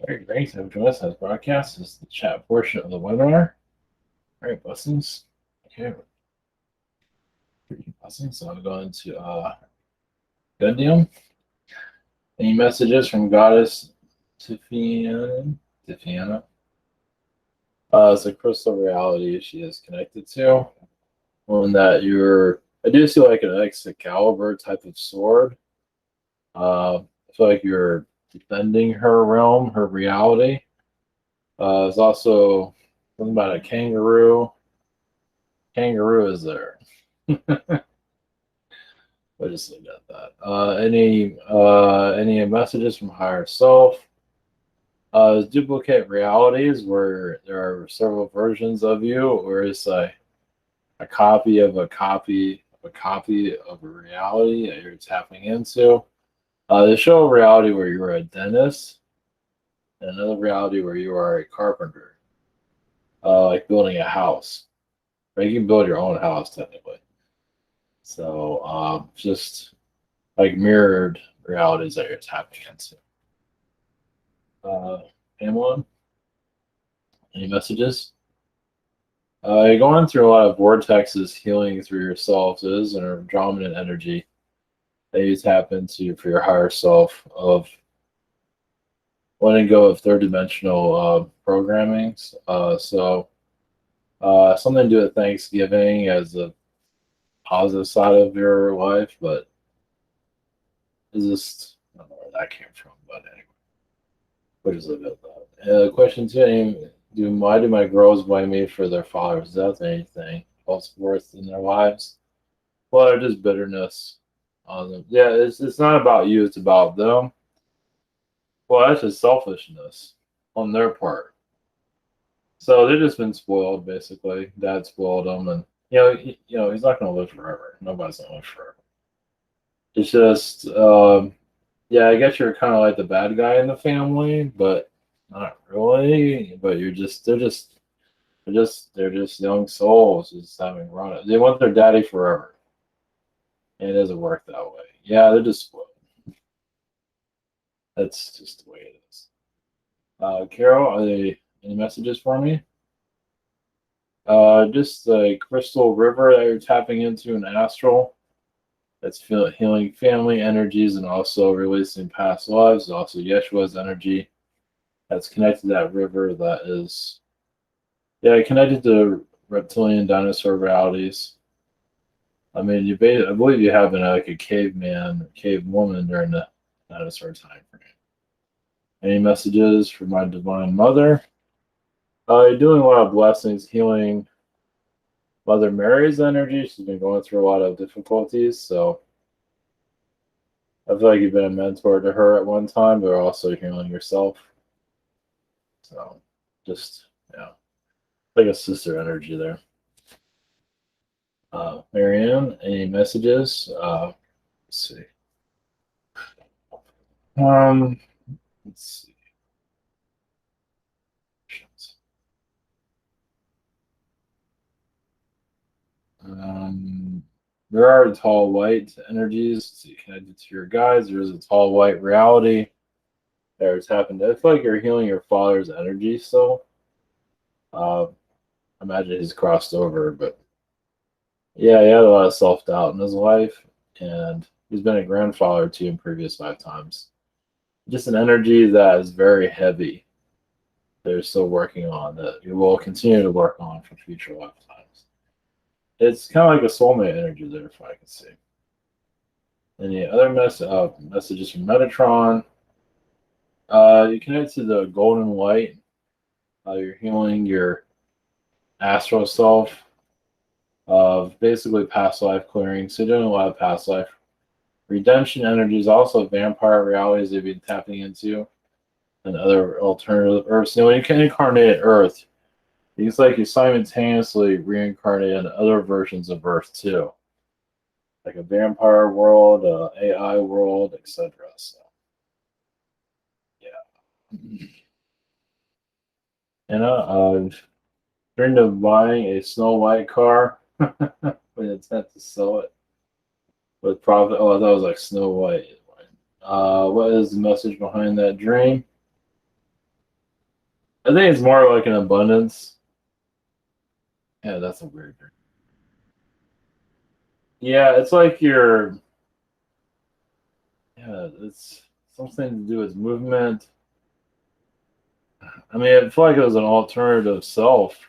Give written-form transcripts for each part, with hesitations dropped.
Very great. So join us as broadcast. This is the chat portion of the webinar. All right, blessings. Okay, blessings. So I'm going to Gundium. Any messages from Goddess Tiffany? Tiffany. It's a crystal reality she is connected to. One that I do see like an Excalibur type of sword. I feel like you're defending her realm, her reality. There's also something about a kangaroo. Kangaroo is there. I just looked at that. Any messages from higher self? Duplicate realities where there are several versions of you, or is a copy of a copy of a copy of a reality that you're tapping into. They show a reality where you are a dentist, and another reality where you are a carpenter, like building a house. Right? You can build your own house technically. So just like mirrored realities that you're tapping into. Pamela, any messages? You're going through a lot of vortexes, healing through yourself. It is a dominant energy that you tap into for your higher self of letting go of third dimensional programmings. Something to do with Thanksgiving as a positive side of your life, but it's just, I don't know where that came from, but anyway, we'll just leave it at that. Question two, why do my girls blame me for their father's death or anything else worth in their lives? Well, they're just bitterness on them. Yeah, it's not about you, it's about them. Well, that's just selfishness on their part. So they've just been spoiled, basically. Dad spoiled them, and he's not going to live forever. Nobody's going to live forever. It's just, yeah, I guess you're kind of like the bad guy in the family, but not really. But they're just young souls just having run it. They want their daddy forever, and it doesn't work that way. Yeah, they're just spoiled. That's just the way it is. Carol, any messages for me? Just the crystal river that you're tapping into an astral. That's healing family energies and also releasing past lives. Also, Yeshua's energy that's connected to that river that is, yeah, connected to reptilian dinosaur realities. I mean, I believe you have been like a caveman, cave woman during the dinosaur time frame. Any messages for my divine mother? You're doing a lot of blessings, healing Mother Mary's energy. She's been going through a lot of difficulties, so I feel like you've been a mentor to her at one time, but also healing yourself. So just, yeah, like a sister energy there. Marianne, any messages? Let's see. Let's see. There are tall white energies. So you connected to your guides. There is a tall white reality. There's happened. I feel like you're healing your father's energy still. Imagine he's crossed over, but yeah, he had a lot of self doubt in his life, and he's been a grandfather to you in previous lifetimes. Just an energy that is very heavy. They're still working on that you will continue to work on for future lifetimes. It's kind of like a soulmate energy there, if I can see. Any other messages from Metatron? You connect to the golden light. You're healing your astral self of basically past life clearing. So you're doing a lot of past life redemption energies, also vampire realities they've been tapping into, and other alternative Earths. When you can incarnate Earth, it's like you simultaneously reincarnate in other versions of Earth too, like a vampire world, AI world, etc. So, yeah. I've dreamed of buying a Snow White car with intent to sell it with profit. Oh, that was like Snow White. What is the message behind that dream? I think it's more like an abundance. Yeah, that's a weird dream. Yeah, it's like you're. Yeah, it's something to do with movement. I mean, I feel like it was an alternative self.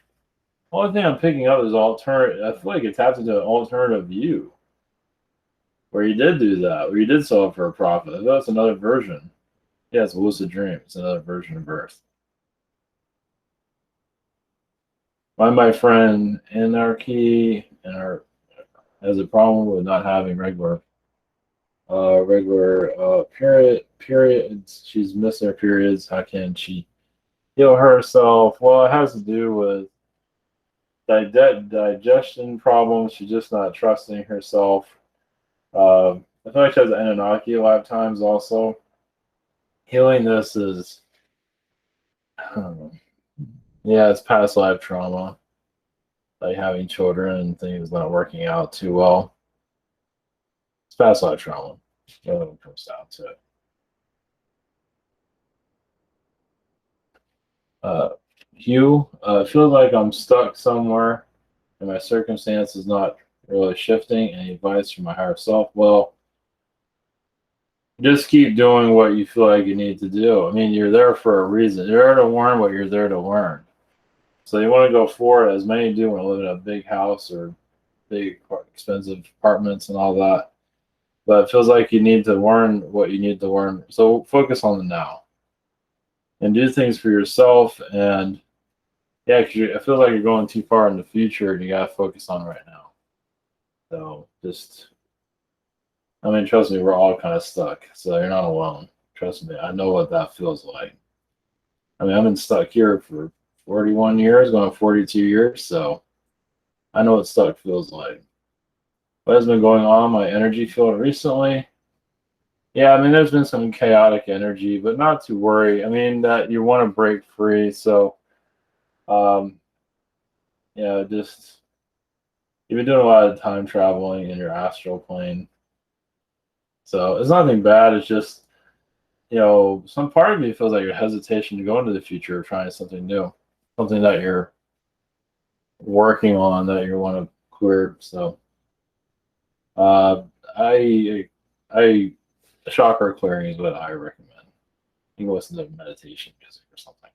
The only thing I'm picking up is alternative. I feel like it taps into an alternative you, where you did do that, where you did sell it for a profit. That's another version. Yeah, it's a lucid dream. It's another version of Earth. My friend Anarchy and her has a problem with not having regular periods. She's missing her periods. How can she heal herself? Well, it has to do with digestion problems. She's just not trusting herself. I feel like she has Anunnaki a lot of times also. Healing this is, yeah, it's past life trauma, like having children and things not working out too well. It's past life trauma. That's what it comes down to it. Uh, Hugh, feels like I'm stuck somewhere and my circumstance is not really shifting. Any advice from my higher self? Well, just keep doing what you feel like you need to do. I mean, you're there for a reason. You're there to learn what you're there to learn. So you want to go forward, as many do when live in a big house or big expensive apartments and all that. But it feels like you need to learn what you need to learn. So focus on the now and do things for yourself. And yeah, because I feel like you're going too far in the future and you got to focus on right now. So just, I mean, trust me, we're all kind of stuck. So you're not alone. Trust me, I know what that feels like. I mean, I've been stuck here for 41 years, going 42 years. So I know what stuck feels like. What has been going on in my energy field recently? Yeah, I mean, there's been some chaotic energy, but not to worry. I mean, that you want to break free. So, um, yeah, just you've been doing a lot of time traveling in your astral plane. So it's nothing bad. It's just, some part of me feels like your hesitation to go into the future, trying something new, something that you're working on that you want to clear. So, uh, I chakra clearing is what I recommend. You can listen to meditation music or something.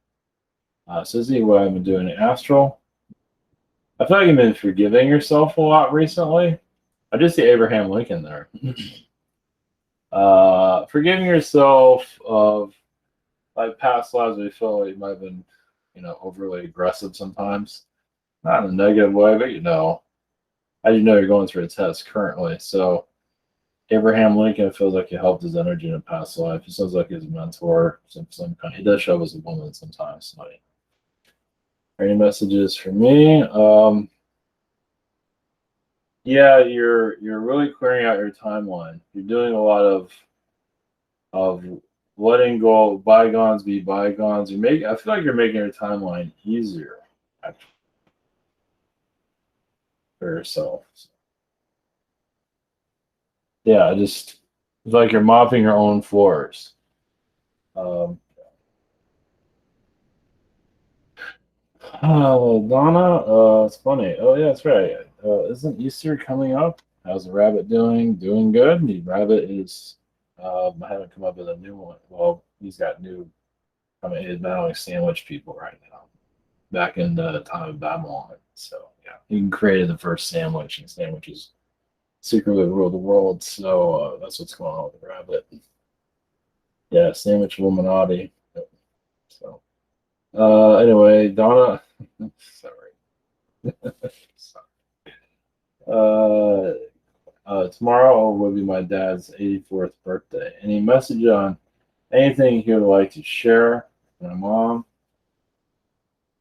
Susie, what I've been doing in astral. I feel like you've been forgiving yourself a lot recently. I just see Abraham Lincoln there. Forgiving yourself of like past lives where you feel like you might have been, overly aggressive sometimes. Not in a negative way, but I do know you're going through a test currently. So Abraham Lincoln feels like he helped his energy in a past life. He sounds like his mentor, some kind. He does show up as a woman sometimes. Like, any messages for me? Yeah, you're really clearing out your timeline. You're doing a lot of letting go, bygones be bygones. I feel like you're making your timeline easier actually, for yourself. Yeah, it's like you're mopping your own floors. Um, Donna, it's funny. Oh yeah, that's right. Isn't Easter coming up? How's the rabbit doing? Doing good. The rabbit is. I haven't come up with a new one. Well, he's got new. I mean, he's battling sandwich people right now. Back in the time of Babylon. So yeah, he created the first sandwich, and sandwiches secretly rule the world. So that's what's going on with the rabbit. Yeah, sandwich Illuminati. So anyway, Donna. Sorry. Uh, Tomorrow will be my dad's 84th birthday. Any message on anything he would like to share? My mom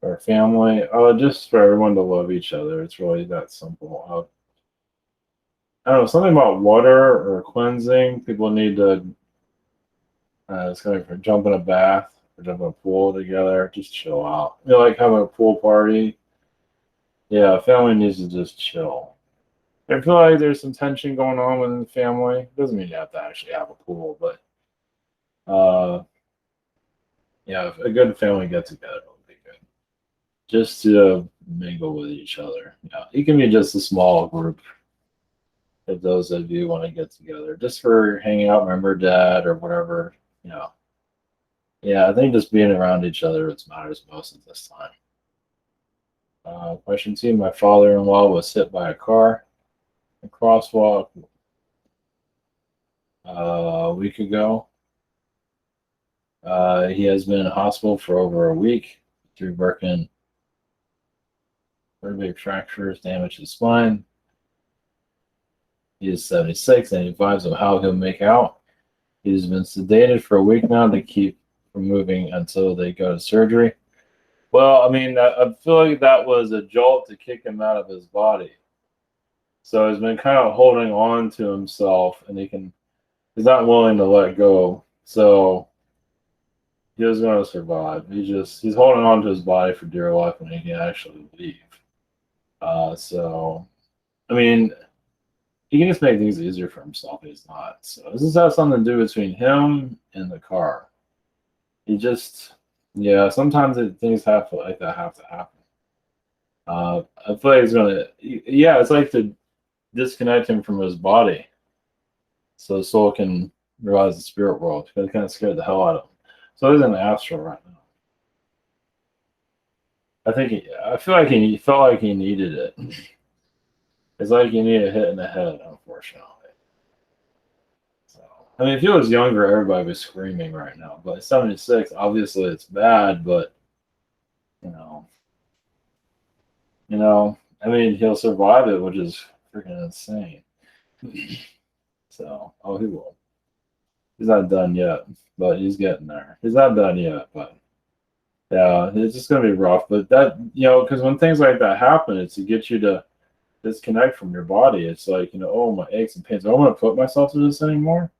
or family? Just for everyone to love each other. It's really that simple. I don't know, something about water or cleansing. People need to, it's kind of jump in a bath or jump in a pool together. Just chill out. Like having a pool party. Yeah, family needs to just chill. I feel like there's some tension going on within the family. Doesn't mean you have to actually have a pool, but yeah, a good family get together would be just to mingle with each other. Yeah, it can be just a small group if those of you want to get together, just for hanging out, remember dad or whatever. You know, yeah, I think just being around each other is matters most at this time. Question two: my father-in-law was hit by a car, a crosswalk, a week ago. He has been in hospital for over a week through broken vertebrae fractures, damage to the spine. He is 76 and he advised of how he'll make out. He's been sedated for a week now to keep from moving until they go to surgery. Well, I mean, I feel like that was a jolt to kick him out of his body. So he's been kind of holding on to himself, and he's not willing to let go. So he was going to survive. He's holding on to his body for dear life, and he can actually leave. So I mean, he can just make things easier for himself. He's not. So this has something to do between him and the car. Yeah. Sometimes things like that have to happen. I feel like it's like to disconnect him from his body, so the soul can realize the spirit world. Because it kind of scared the hell out of him. So he's in the astral right now. I feel like he felt like he needed it. It's like he needed a hit in the head, unfortunately. So, I mean, if he was younger, everybody was screaming right now. But 76, obviously, it's bad. But you know, I mean, he'll survive it, which is freaking insane. So, he will. He's not done yet, but he's getting there. He's not done yet, but yeah, it's just gonna be rough. But because when things like that happen, it's to get you to disconnect from your body. It's like, oh, my aches and pains. I don't want to put myself through this anymore.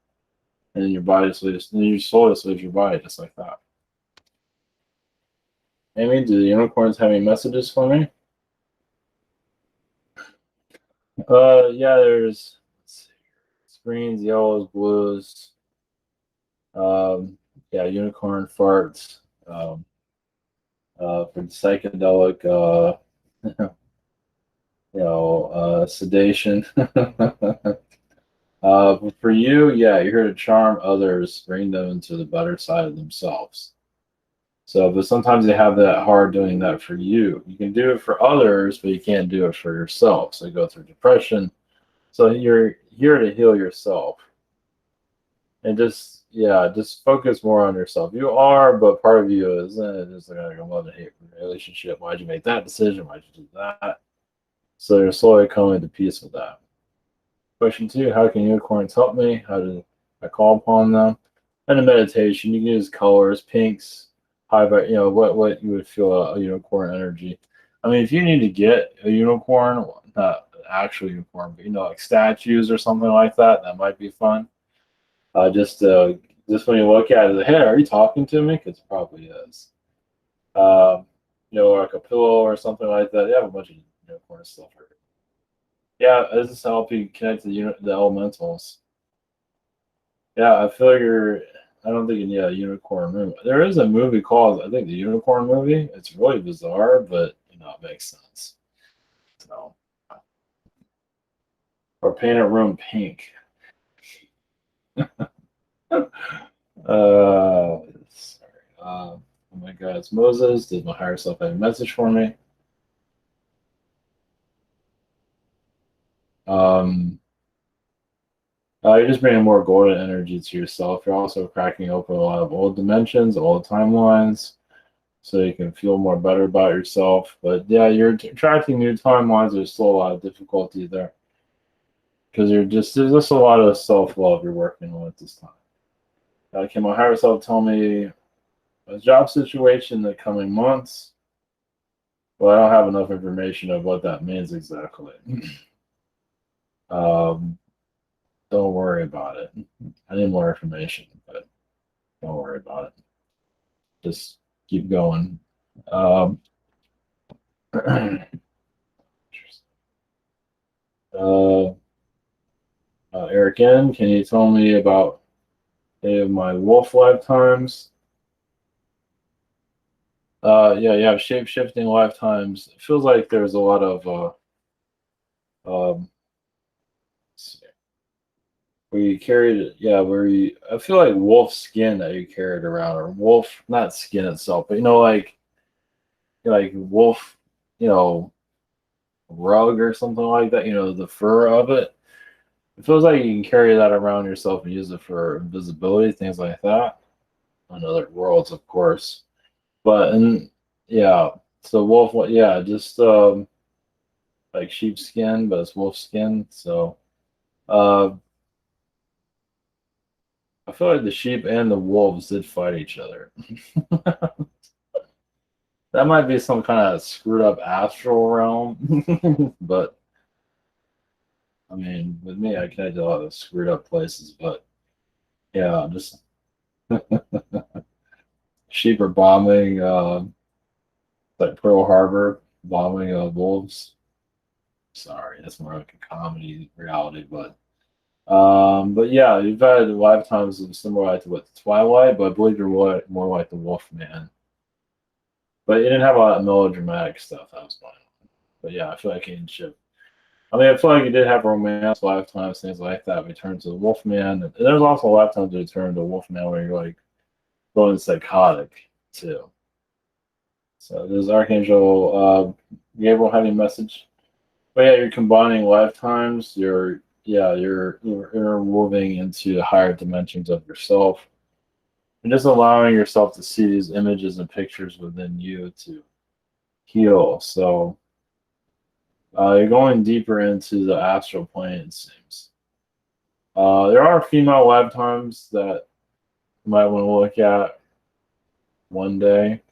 And then your body just leaves, and your soul just leaves your body just like that. Amy, do the unicorns have any messages for me? Yeah, there's greens, yellows, blues. Yeah, unicorn farts. For the psychedelic, sedation. For you, yeah, you're here to charm others, bring them into the better side of themselves. So, but sometimes they have that hard doing that for you. You can do it for others, but you can't do it for yourself. So you go through depression. So you're here to heal yourself. And just focus more on yourself. You are, but part of you is just like a love and hate relationship. Why'd you make that decision? Why'd you do that? So you're slowly coming to peace with that. Question two: how can unicorns help me? How do I call upon them? And a meditation, you can use colors, pinks, what you would feel a unicorn energy. I mean, if you need to get a unicorn, not an actual unicorn, but like statues or something like that, that might be fun. Just when you look at it, hey, are you talking to me? Because it probably is. Like a pillow or something like that. They have a bunch of unicorn stuff. Yeah, this is help you connect to the elementals. Yeah, I feel like I don't think you need a unicorn movie. There is a movie called, I think, the Unicorn Movie. It's really bizarre, but it makes sense. So, or paint a room pink. Sorry. Oh my God, it's Moses. Did my higher self have a message for me? You're just bringing more golden energy to yourself. You're also cracking open a lot of old dimensions, old timelines, so you can feel more better about yourself. But yeah, you're attracting new timelines. There's still a lot of difficulty there because there's just a lot of self-love you're working on at this time. Can my higher self tell me a job situation in the coming months? Well, I don't have enough information of what that means exactly. Don't worry about it. I need more information, but don't worry about it. Just keep going. uh, Eric N., can you tell me about any of my wolf lifetimes? Yeah, you have shape shifting lifetimes. It feels like there's a lot of let's see, where you carried it, yeah, where you I feel like wolf skin that you carried around, or wolf, not skin itself, but like wolf, you know, rug or something like that, the fur of it. It feels like you can carry that around yourself and use it for invisibility, things like that. On other worlds, of course. But and yeah, so wolf, yeah, just like sheepskin, but it's wolf skin. So uh, I feel like the sheep and the wolves did fight each other. That might be some kind of screwed up astral realm, but I mean, with me, I connect to a lot of screwed up places. But yeah, just sheep are bombing, like Pearl Harbor, bombing wolves. Sorry, that's more like a comedy reality, but yeah, you've had lifetimes of similar to what the Twilight, but I believe you're more like the Wolfman. But it didn't have a lot of melodramatic stuff. That was fine. But yeah, I feel like it should. I mean, I feel like he did have romance lifetimes, things like that. Return to the Wolfman, and there's also lifetimes to return to Wolfman where you're like going psychotic too. So there's Archangel Gabriel having a message. But yeah, you're combining lifetimes. You're interweaving into higher dimensions of yourself, and just allowing yourself to see these images and pictures within you to heal. So you're going deeper into the astral plane, it seems. There are female lifetimes that you might want to look at one day.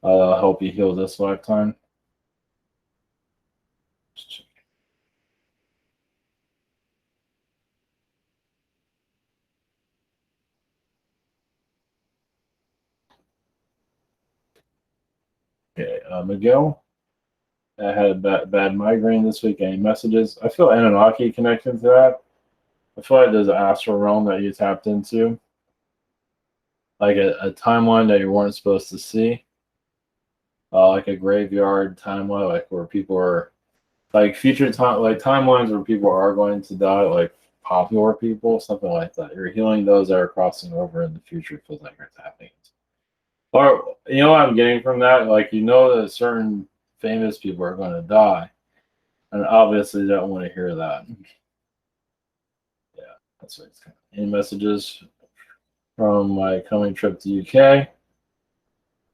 Help you heal this lifetime. Okay, Miguel. I had a bad migraine this week. Any messages? I feel Anunnaki connected to that. I feel like there's an astral realm that you tapped into, like a timeline that you weren't supposed to see, like a graveyard timeline, like where people are, like future time, like timelines where people are going to die, like popular people, something like that. You're healing those that are crossing over in the future. It feels like you're tapping into. Or what I'm getting from that, like that certain famous people are going to die, and obviously they don't want to hear that. Yeah, that's what it's kind of. Any messages from my coming trip to UK?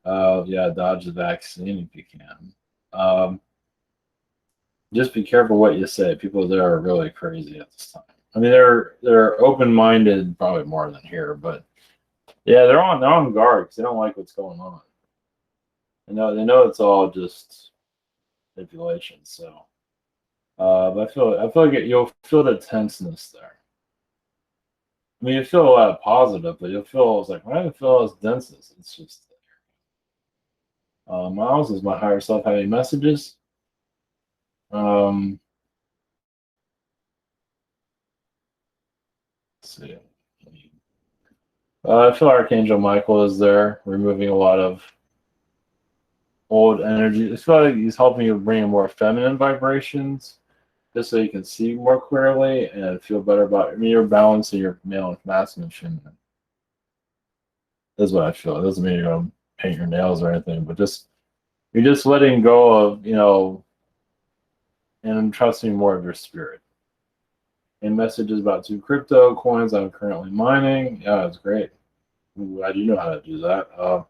Yeah, dodge the vaccine if you can. Um, just be careful what you say. People there are really crazy at this time. I mean, they're open minded, probably more than here, but yeah, they're on guard because they don't like what's going on. They know it's all just manipulation. So, but I feel like you'll feel the tenseness there. I mean, you feel a lot of positive, but you'll feel it's like why do I feel all this denseness? It's just Miles is my higher self having messages. Um, let's see. I feel Archangel Michael is there, removing a lot of old energy. It's feel like he's helping you bring in more feminine vibrations, just so you can see more clearly and feel better about. I mean, you're balancing your male and masculine. That's what I feel. It doesn't mean you're gonna paint your nails or anything, but you're just letting go of and trusting more of your spirit. And messages about 2 crypto coins I'm currently mining. Yeah, it's great. I'm glad you know how to do that.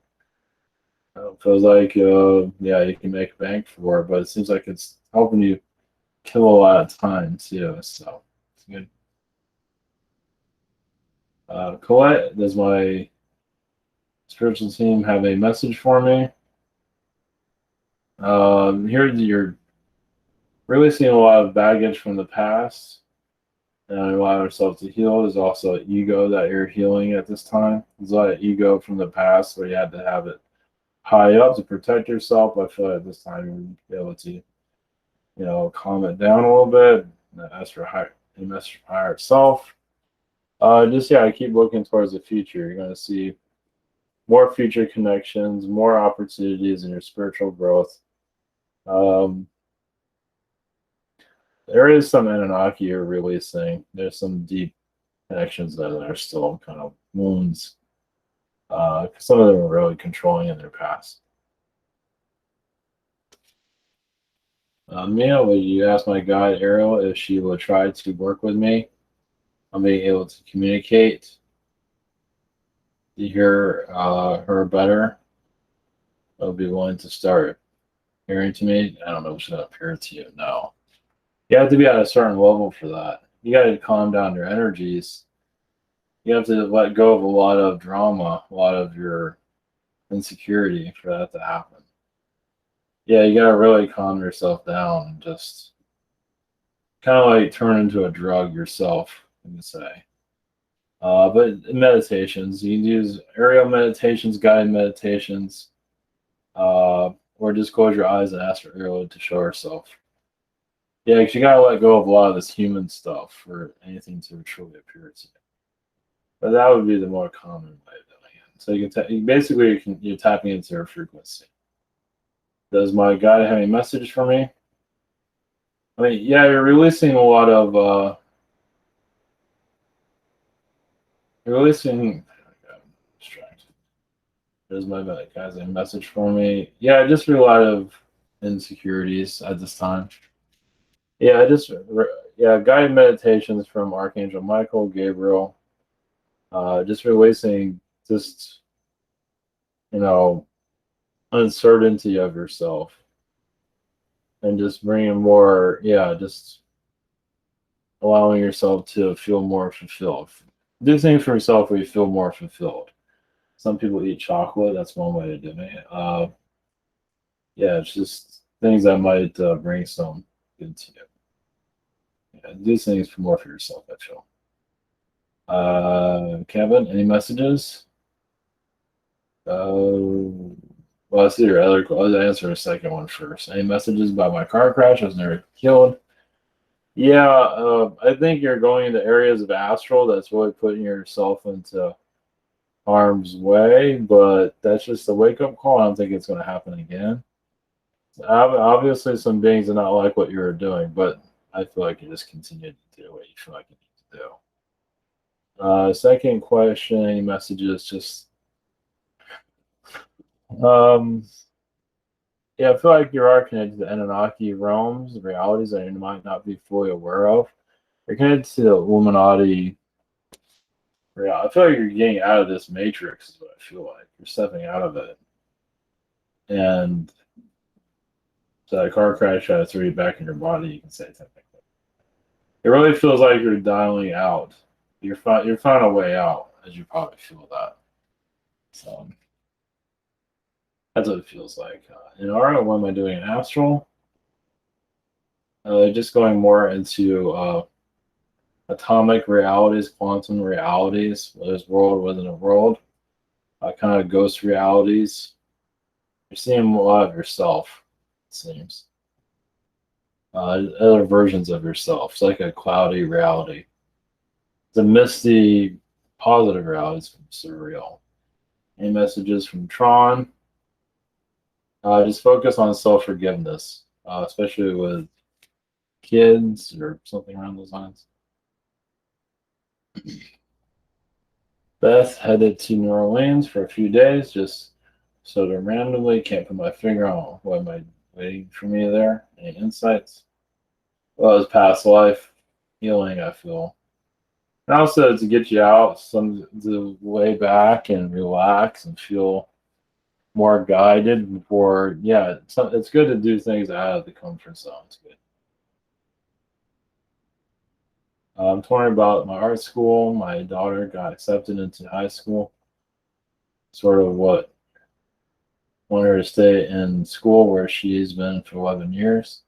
Feels like yeah, you can make bank for it, but it seems like it's helping you kill a lot of time too. So it's good. Colette, does my spiritual team have a message for me? Here you're releasing a lot of baggage from the past and allow yourself to heal. There's also ego that you're healing at this time. There's a lot of ego from the past where you had to have it high up to protect yourself. I feel like this time you'll be able to, calm it down a little bit. Ask for a message from higher self. Just yeah, keep looking towards the future. You're gonna see more future connections, more opportunities in your spiritual growth. Um, there is some Anunnaki you're releasing. There's some deep connections that are still kind of wounds. Some of them are really controlling in their past. Mia, would you ask my guide Ariel if she will try to work with me on being able to communicate, to hear her better? I'll be willing to start hearing to me. I don't know if she's going to appear to you. No. You have to be at a certain level for that. You got to calm down your energies. You have to let go of a lot of drama, a lot of your insecurity for that to happen. Yeah, you got to really calm yourself down and just kind of like turn into a drug yourself, you can say. But meditations, you can use aerial meditations, guided meditations, or just close your eyes and ask for Ariel to show herself. Yeah, because you gotta let go of a lot of this human stuff for anything to truly appear to you. But that would be the more common way of doing it. So you can basically you're tapping into her frequency. Does my guide have any message for me? I mean, yeah, you're releasing a lot of you're releasing. I'm distracted. Does my guide have a message for me? Yeah, just a lot of insecurities at this time. Yeah, guided meditations from Archangel Michael, Gabriel, just releasing just you know uncertainty of yourself, and just bringing more, just allowing yourself to feel more fulfilled. Do things for yourself where you feel more fulfilled. Some people eat chocolate. That's one way of doing it. Yeah, it's just things that might bring some good to you. Yeah, do things for more for yourself, I feel. Kevin, any messages? Well, I see your other. I'll answer the second one first. Any messages about my car crash? I was never killed. Yeah, I think you're going into areas of astral that's really putting yourself into harm's way, but that's just a wake up call. I don't think it's going to happen again. Obviously, some beings do not like what you're doing, but I feel like you just continue to do what you feel like you need to do. Second question, any messages? Just um, yeah, I feel like you are connected to Anunnaki realms, realities that you might not be fully aware of. You're connected to the Illuminati. Yeah, I feel like you're getting out of this matrix, is what I feel like. You're stepping out of it. And so a car crash had to throw you back in your body, you can say technically. It really feels like you're dialing out. You're finding a way out, as you probably feel that. So that's what it feels like. In Aura, what am I doing in Astral? Just going more into atomic realities, quantum realities, there's world within a world, kind of ghost realities. You're seeing a lot of yourself, it seems. Other versions of yourself. It's like a cloudy reality. The misty, positive realities from surreal. Any messages from Tron? Just focus on self-forgiveness, especially with kids or something around those lines. Beth headed to New Orleans for a few days, just sort of randomly. Can't put my finger on what am I waiting for me there. Any insights? Well, it's past life healing, I feel. And also to get you out, some to lay back and relax and feel more guided before. Yeah, it's good to do things out of the comfort zone. It's good. I'm torn about my art school. My daughter got accepted into high school. Sort of what want her to stay in school where she's been for 11 years.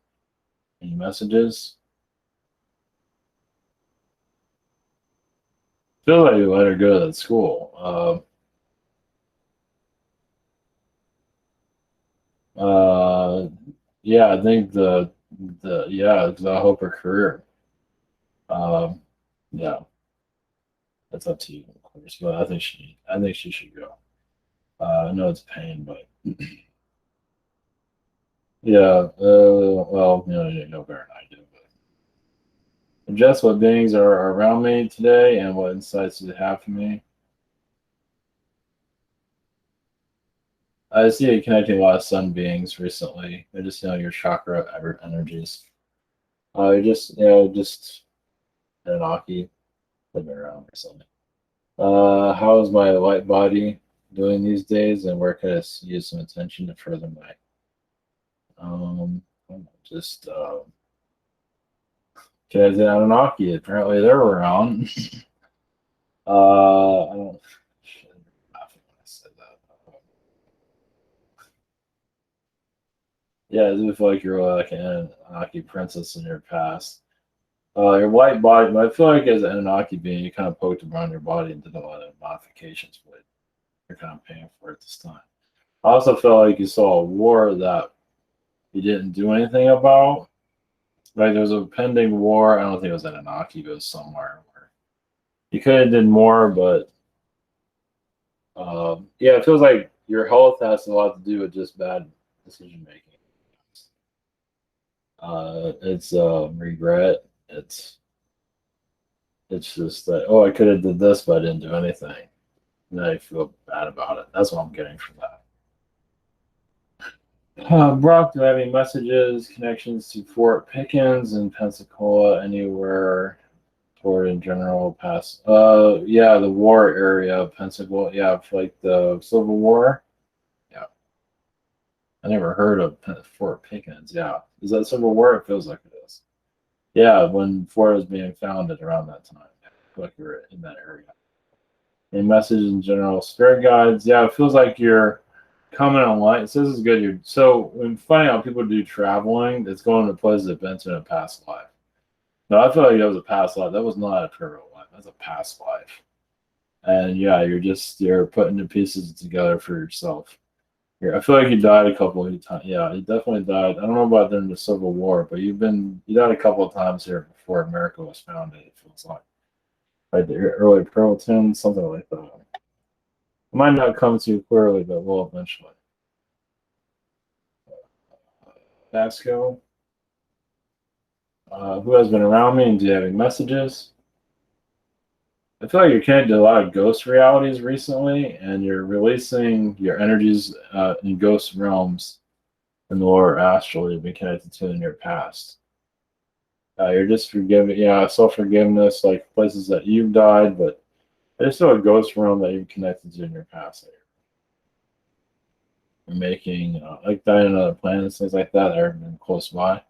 Any messages? Feel like you let her go to that school. Yeah, I think because I hope her career. Yeah, that's up to you, of course. But I think she should go. I know it's pain, but yeah. Well, you know better than I do. But just what beings are around me today, and what insights do they have for me? I see you connecting a lot of sun beings recently. They're just your chakra energies. Just just Anunnaki living around or something. How is my light body doing these days, and where could I use some attention to further my just kids in Anunnaki? Apparently, they're around. I don't. Shit, I'm laughing when I said that. Yeah, as if like you're like an Anunnaki princess in your past. Your white body, I feel like as an Anunnaki being, you kind of poked around your body and did a lot of modifications, but you're kind of paying for it this time. I also felt like you saw a war that you didn't do anything about. Like there was a pending war. I don't think it was in Anunnaki, but it was somewhere where you could have did more, but yeah, it feels like your health has a lot to do with just bad decision making. It's regret. It's just that I could have did this, but I didn't do anything. And I feel bad about it. That's what I'm getting from that. Brock, do I have any messages, connections to Fort Pickens and Pensacola, anywhere toward in general past? Yeah, the war area of Pensacola. Yeah, like the Civil War. Yeah, I never heard of Fort Pickens. Yeah, is that Civil War? It feels like it is. Yeah, when Fort was being founded around that time. I feel like you're in that area. Any messages in general, spirit guides. Yeah, it feels like you're coming online. It says it's good. So when finding out people do traveling, it's going to places they've been to in a past life. No, I feel like that was a past life. That was not a trivial life. That's a past life. And yeah, you're putting the pieces together for yourself. I feel like you died a couple of times. Yeah, you definitely died. I don't know about during the Civil War, but you died a couple of times here before America was founded. It feels like the early Puritan, something like that. It might not come to you clearly, but will eventually. Vasco, who has been around me, and do you have any messages? I feel like you're connected to a lot of ghost realities recently, and you're releasing your energies in ghost realms in the lower astral you've been connected to in your past. You're just forgiving, yeah, self forgiveness, like places that you've died, but there's still a ghost realm that you've connected to in your past. You're making, like dying on other planets, things like that are close by.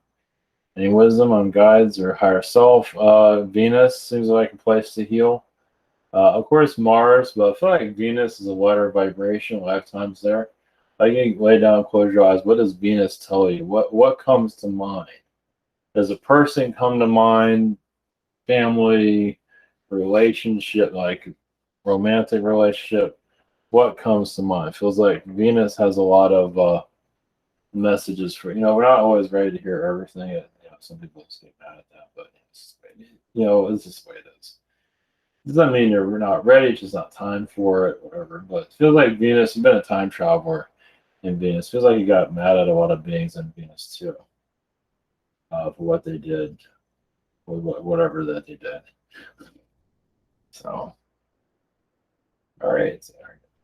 Any wisdom on guides or higher self? Venus seems like a place to heal. Of course, Mars, but I feel like Venus is a lighter vibration, lifetimes there. Like you lay down, close your eyes. What does Venus tell you? What comes to mind? Does a person come to mind? Family, relationship, like romantic relationship? What comes to mind? Feels like Venus has a lot of messages for we're not always ready to hear everything. Some people just get mad at that, but it's just the way it is. Doesn't mean you're not ready, it's just not time for it, whatever. But it feels like Venus, you've been a time traveler in Venus. Feels like you got mad at a lot of beings in Venus too, for what they did, or whatever that they did. So, all right.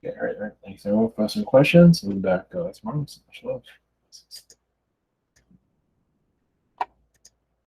All right. Thanks everyone for some questions. We'll be back tomorrow. So much love.